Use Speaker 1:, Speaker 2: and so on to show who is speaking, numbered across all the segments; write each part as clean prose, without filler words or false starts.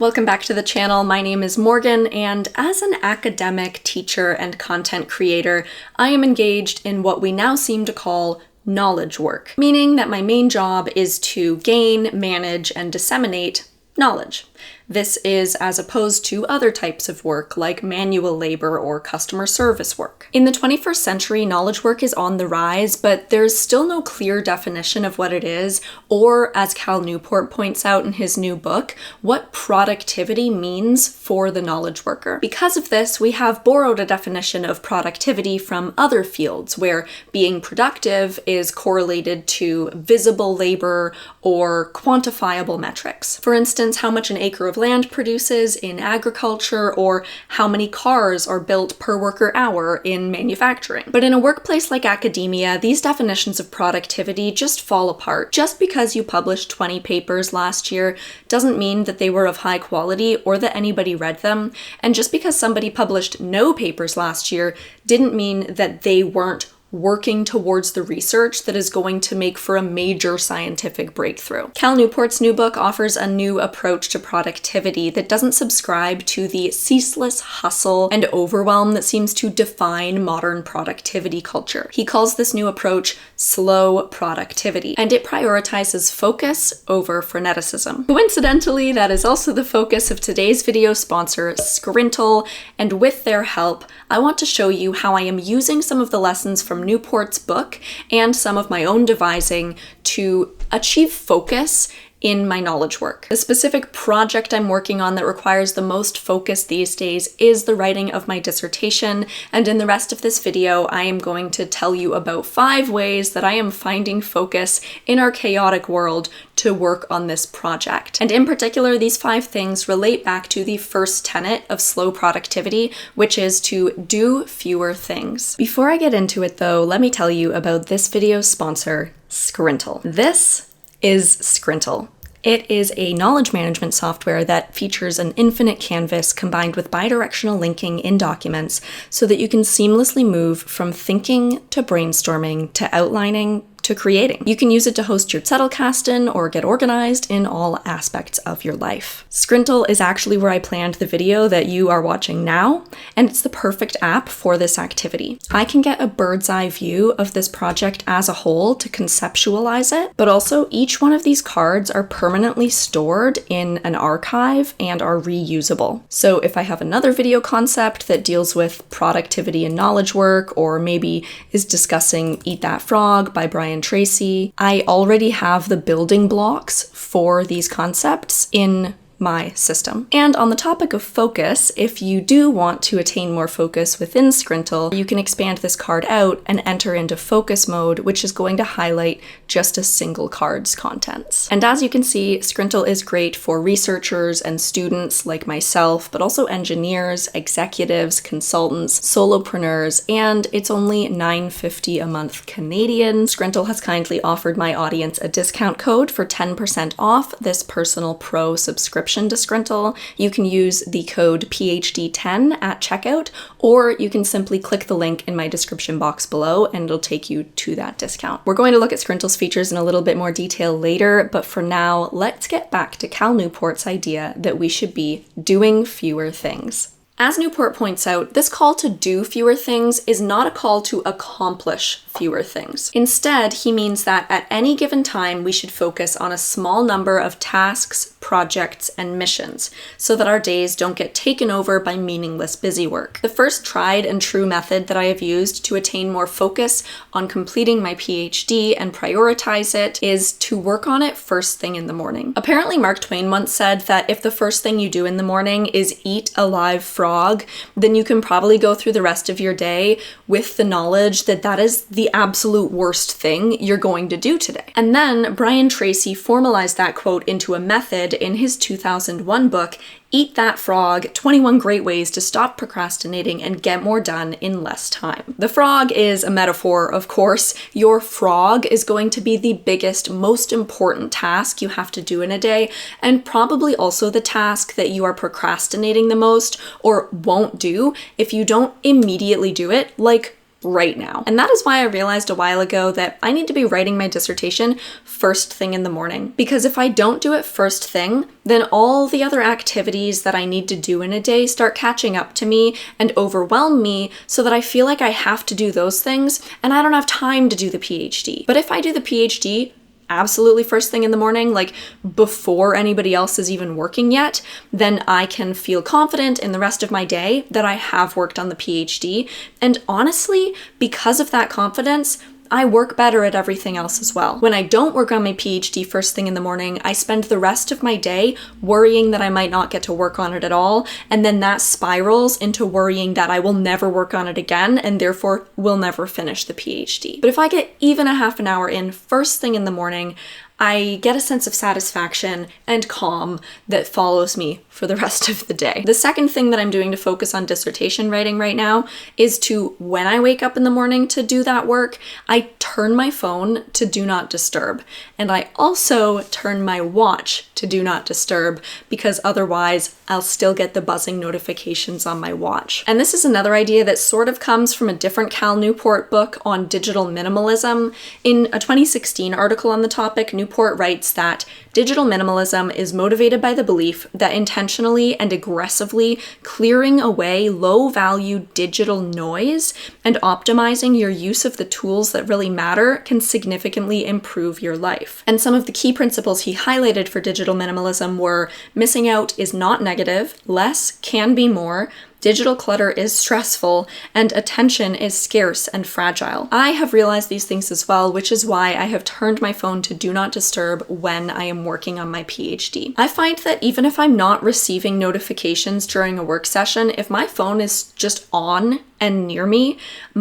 Speaker 1: Welcome back to the channel. My name is Morgan, and as an academic, teacher, and content creator, I am engaged in what we now seem to call knowledge work, meaning that my main job is to gain, manage, and disseminate knowledge. This is as opposed to other types of work like manual labor or customer service work. In the 21st century, knowledge work is on the rise, but there's still no clear definition of what it is, or as Cal Newport points out in his new book, what productivity means for the knowledge worker. Because of this, we have borrowed a definition of productivity from other fields where being productive is correlated to visible labor or quantifiable metrics. For instance, how much an acre of land produces in agriculture, or how many cars are built per worker hour in manufacturing. But in a workplace like academia, these definitions of productivity just fall apart. Just because you published 20 papers last year doesn't mean that they were of high quality or that anybody read them. And just because somebody published no papers last year didn't mean that they weren't working towards the research that is going to make for a major scientific breakthrough. Cal Newport's new book offers a new approach to productivity that doesn't subscribe to the ceaseless hustle and overwhelm that seems to define modern productivity culture. He calls this new approach slow productivity, and it prioritizes focus over freneticism. Coincidentally, that is also the focus of today's video sponsor, Scrintal, and with their help, I want to show you how I am using some of the lessons from Newport's book and some of my own devising to achieve focus in my knowledge work. The specific project I'm working on that requires the most focus these days is the writing of my dissertation, and in the rest of this video, I am going to tell you about 5 ways that I am finding focus in our chaotic world to work on this project. And in particular, these 5 things relate back to the first tenet of slow productivity, which is to do fewer things. Before I get into it though, let me tell you about this video's sponsor, Scrintal. This is Scrintal. It is a knowledge management software that features an infinite canvas combined with bidirectional linking in documents so that you can seamlessly move from thinking to brainstorming to outlining to creating. You can use it to host your Zettelcast in or get organized in all aspects of your life. Scrintal is actually where I planned the video that you are watching now, and it's the perfect app for this activity. I can get a bird's eye view of this project as a whole to conceptualize it, but also each one of these cards are permanently stored in an archive and are reusable. So if I have another video concept that deals with productivity and knowledge work, or maybe is discussing Eat That Frog by Brian Tracy, I already have the building blocks for these concepts in my system. And on the topic of focus, if you do want to attain more focus within Scrintal, you can expand this card out and enter into focus mode, which is going to highlight just a single card's contents. And as you can see, Scrintal is great for researchers and students like myself, but also engineers, executives, consultants, solopreneurs, and it's only $9.50 a month Canadian. Scrintal has kindly offered my audience a discount code for 10% off this personal pro subscription to Scrintal. You can use the code PHD10 at checkout, or you can simply click the link in my description box below and it'll take you to that discount. We're going to look at Scrintal's features in a little bit more detail later, but for now, let's get back to Cal Newport's idea that we should be doing fewer things. As Newport points out, this call to do fewer things is not a call to accomplish fewer things. Instead, he means that at any given time, we should focus on a small number of tasks, projects, and missions so that our days don't get taken over by meaningless busy work. The first tried and true method that I have used to attain more focus on completing my PhD and prioritize it is to work on it first thing in the morning. Apparently, Mark Twain once said that if the first thing you do in the morning is eat a live frog, then you can probably go through the rest of your day with the knowledge that that is the absolute worst thing you're going to do today. And then Brian Tracy formalized that quote into a method in his 2001 book, Eat That Frog, 21 Great Ways to Stop Procrastinating and Get More Done in Less Time. The frog is a metaphor, of course. Your frog is going to be the biggest, most important task you have to do in a day, and probably also the task that you are procrastinating the most or won't do if you don't immediately do it, like right now. And that is why I realized a while ago that I need to be writing my dissertation first thing in the morning. Because if I don't do it first thing, then all the other activities that I need to do in a day start catching up to me and overwhelm me so that I feel like I have to do those things and I don't have time to do the PhD. But if I do the PhD absolutely first thing in the morning, like before anybody else is even working yet, then I can feel confident in the rest of my day that I have worked on the PhD. And honestly, because of that confidence, I work better at everything else as well. When I don't work on my PhD first thing in the morning, I spend the rest of my day worrying that I might not get to work on it at all, and then that spirals into worrying that I will never work on it again and therefore will never finish the PhD. But if I get even a half an hour in first thing in the morning, I get a sense of satisfaction and calm that follows me for the rest of the day. The second thing that I'm doing to focus on dissertation writing right now is to, when I wake up in the morning to do that work, I turn my phone to do not disturb. And I also turn my watch to do not disturb because otherwise I'll still get the buzzing notifications on my watch. And this is another idea that sort of comes from a different Cal Newport book on digital minimalism. In a 2016 article on the topic, Newport writes that digital minimalism is motivated by the belief that intentionally and aggressively clearing away low-value digital noise and optimizing your use of the tools that really matter can significantly improve your life. And some of the key principles he highlighted for digital minimalism were: missing out is not negative, less can be more, digital clutter is stressful, and attention is scarce and fragile. I have realized these things as well, which is why I have turned my phone to do not disturb when I am working on my PhD. I find that even if I'm not receiving notifications during a work session, if my phone is just on and near me,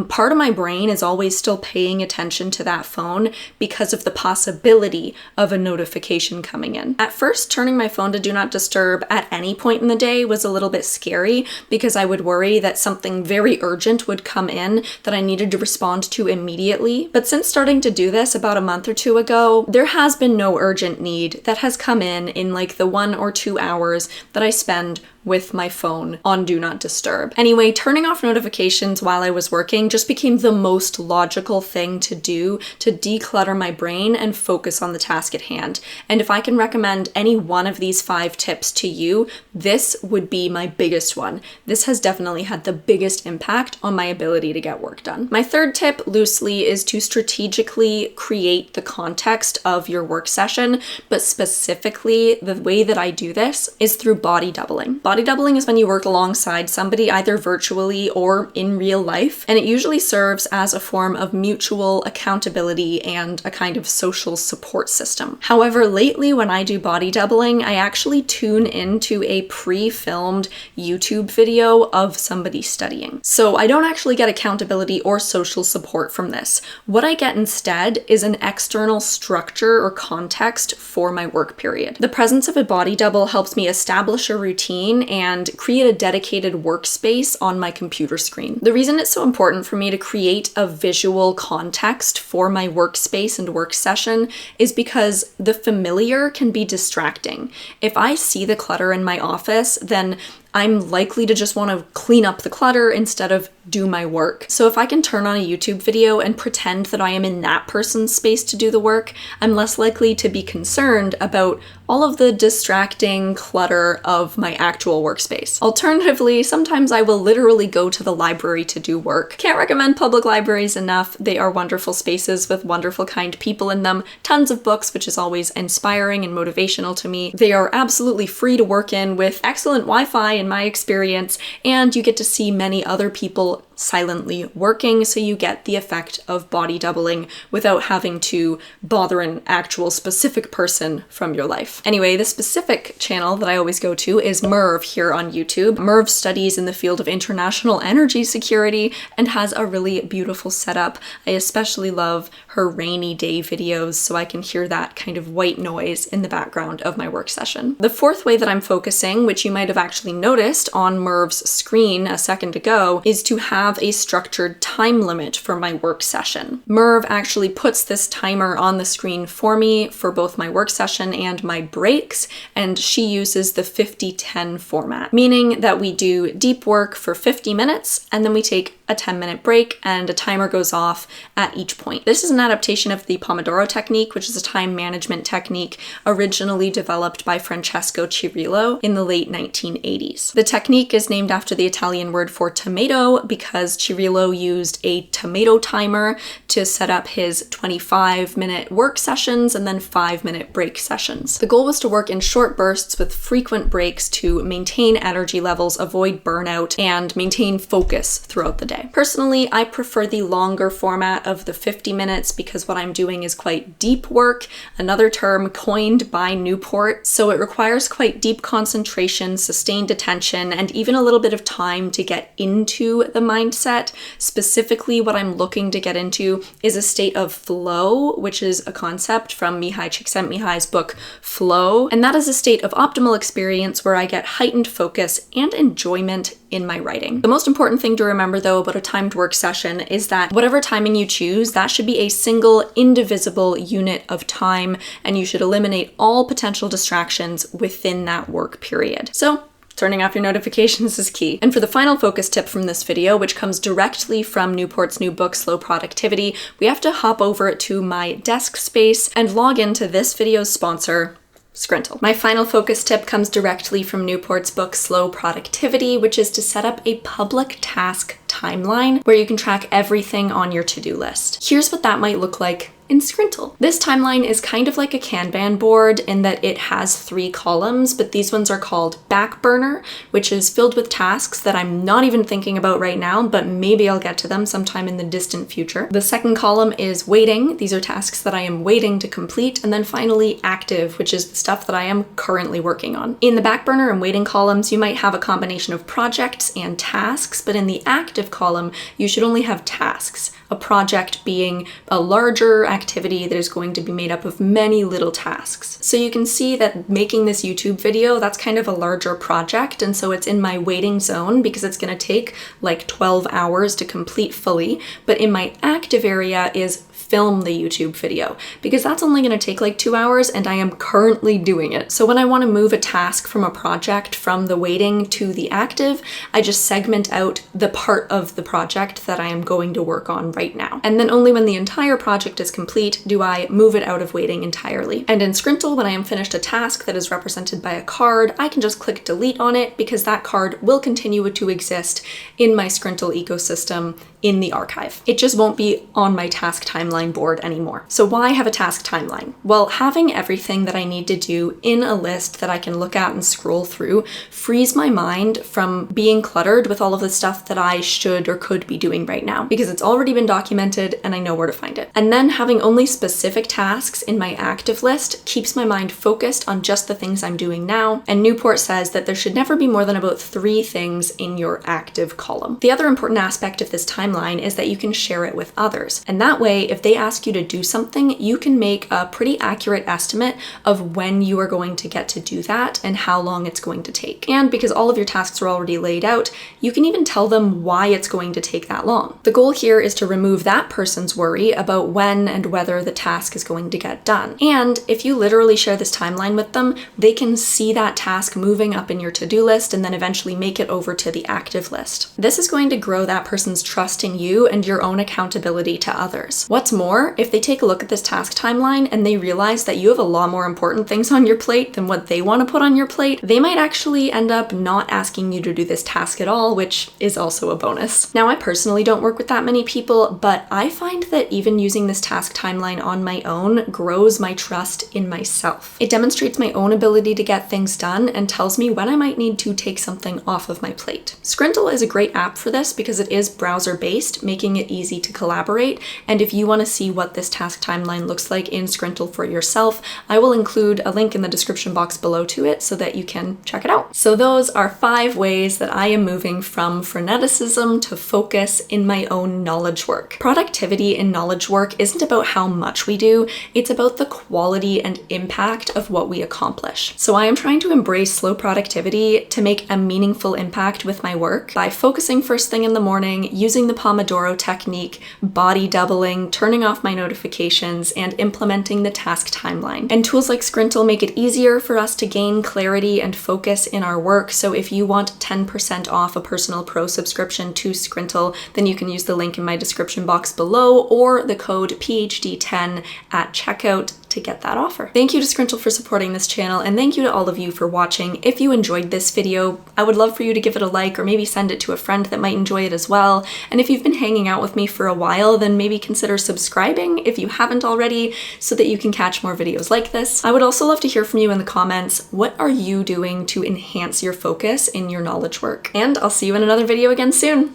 Speaker 1: part of my brain is always still paying attention to that phone because of the possibility of a notification coming in. At first, turning my phone to do not disturb at any point in the day was a little bit scary because I would worry that something very urgent would come in that I needed to respond to immediately. But since starting to do this about a month or two ago, there has been no urgent need that has come in like the 1 or 2 hours that I spend with my phone on do not disturb. Anyway, turning off notifications while I was working just became the most logical thing to do to declutter my brain and focus on the task at hand. And if I can recommend any one of these 5 tips to you, this would be my biggest one. This has definitely had the biggest impact on my ability to get work done. My third tip, loosely, is to strategically create the context of your work session, but specifically the way that I do this is through body doubling. Body doubling is when you work alongside somebody either virtually or in real life, and it usually serves as a form of mutual accountability and a kind of social support system. However, lately when I do body doubling, I actually tune into a pre-filmed YouTube video of somebody studying. So I don't actually get accountability or social support from this. What I get instead is an external structure or context for my work period. The presence of a body double helps me establish a routine and create a dedicated workspace on my computer screen. The reason it's so important for me to create a visual context for my workspace and work session is because the familiar can be distracting. If I see the clutter in my office, then I'm likely to just want to clean up the clutter instead of do my work. So if I can turn on a YouTube video and pretend that I am in that person's space to do the work, I'm less likely to be concerned about all of the distracting clutter of my actual workspace. Alternatively, sometimes I will literally go to the library to do work. Can't recommend public libraries enough. They are wonderful spaces with wonderful, kind people in them, tons of books, which is always inspiring and motivational to me. They are absolutely free to work in with excellent Wi-Fi in my experience, and you get to see many other people silently working, so you get the effect of body doubling without having to bother an actual specific person from your life. Anyway, the specific channel that I always go to is Merv here on YouTube. Merv studies in the field of international energy security and has a really beautiful setup. I especially love her rainy day videos, so I can hear that kind of white noise in the background of my work session. The fourth way that I'm focusing, which you might have actually noticed on Merv's screen a second ago, is to have a structured time limit for my work session. Merv actually puts this timer on the screen for me for both my work session and my breaks, and she uses the 50-10 format, meaning that we do deep work for 50 minutes and then we take a 10-minute break, and a timer goes off at each point. This is an adaptation of the Pomodoro technique, which is a time management technique originally developed by Francesco Cirillo in the late 1980s. The technique is named after the Italian word for tomato because Cirillo used a tomato timer to set up his 25-minute work sessions and then 5-minute break sessions. The goal was to work in short bursts with frequent breaks to maintain energy levels, avoid burnout, and maintain focus throughout the day. Personally, I prefer the longer format of the 50 minutes because what I'm doing is quite deep work, another term coined by Newport. So it requires quite deep concentration, sustained attention, and even a little bit of time to get into the mindset. Specifically, what I'm looking to get into is a state of flow, which is a concept from Mihai Csikszentmihalyi's book Flow. And that is a state of optimal experience where I get heightened focus and enjoyment in my writing. The most important thing to remember though about a timed work session is that whatever timing you choose, that should be a single indivisible unit of time, and you should eliminate all potential distractions within that work period. So turning off your notifications is key. And for the final focus tip from this video, which comes directly from Newport's new book, Slow Productivity, we have to hop over to my desk space and log into this video's sponsor, Scrintal. My final focus tip comes directly from Newport's book, Slow Productivity, which is to set up a public task timeline where you can track everything on your to-do list. Here's what that might look like in Scrintal. This timeline is kind of like a Kanban board in that it has 3 columns, but these ones are called back burner, which is filled with tasks that I'm not even thinking about right now, but maybe I'll get to them sometime in the distant future. The second column is waiting. These are tasks that I am waiting to complete. And then finally, active, which is the stuff that I am currently working on. In the back burner and waiting columns, you might have a combination of projects and tasks, but in the active column, you should only have tasks. A project being a larger activity that is going to be made up of many little tasks. So you can see that making this YouTube video, that's kind of a larger project, and so it's in my waiting zone because it's going to take like 12 hours to complete fully, but in my active area is film the YouTube video because that's only going to take like 2 hours and I am currently doing it. So when I want to move a task from a project from the waiting to the active, I just segment out the part of the project that I am going to work on right now. And then only when the entire project is complete do I move it out of waiting entirely. And in Scrintal, when I am finished a task that is represented by a card, I can just click delete on it because that card will continue to exist in my Scrintal ecosystem in the archive. It just won't be on my task timeline board anymore. So why have a task timeline? Well, having everything that I need to do in a list that I can look at and scroll through frees my mind from being cluttered with all of the stuff that I should or could be doing right now because it's already been documented and I know where to find it. And then having only specific tasks in my active list keeps my mind focused on just the things I'm doing now. And Newport says that there should never be more than about 3 things in your active column. The other important aspect of this timeline is that you can share it with others. And that way, if they ask you to do something, you can make a pretty accurate estimate of when you are going to get to do that and how long it's going to take. And because all of your tasks are already laid out, you can even tell them why it's going to take that long. The goal here is to remove that person's worry about when and whether the task is going to get done. And if you literally share this timeline with them, they can see that task moving up in your to-do list and then eventually make it over to the active list. This is going to grow that person's trust in you and your own accountability to others. What's more, if they take a look at this task timeline and they realize that you have a lot more important things on your plate than what they want to put on your plate, they might actually end up not asking you to do this task at all, which is also a bonus. Now, I personally don't work with that many people, but I find that even using this task timeline on my own grows my trust in myself. It demonstrates my own ability to get things done and tells me when I might need to take something off of my plate. Scrintal is a great app for this because it is browser-based, making it easy to collaborate. And if you want to see what this task timeline looks like in Scrintal for yourself, I will include a link in the description box below to it so that you can check it out. So those are 5 ways that I am moving from freneticism to focus in my own knowledge work. Productivity in knowledge work isn't about how much we do, it's about the quality and impact of what we accomplish. So I am trying to embrace slow productivity to make a meaningful impact with my work by focusing first thing in the morning, using the Pomodoro technique, body doubling, turning off my notifications, and implementing the task timeline. And tools like Scrintal make it easier for us to gain clarity and focus in our work. So if you want 10% off a personal pro subscription to Scrintal, then you can use the link in my description box below or the code PHD10 at checkout to get that offer. Thank you to Scrintal for supporting this channel, and thank you to all of you for watching. If you enjoyed this video, I would love for you to give it a like or maybe send it to a friend that might enjoy it as well. And if you've been hanging out with me for a while, then maybe consider subscribing if you haven't already so that you can catch more videos like this. I would also love to hear from you in the comments. What are you doing to enhance your focus in your knowledge work? And I'll see you in another video again soon.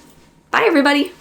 Speaker 1: Bye, everybody.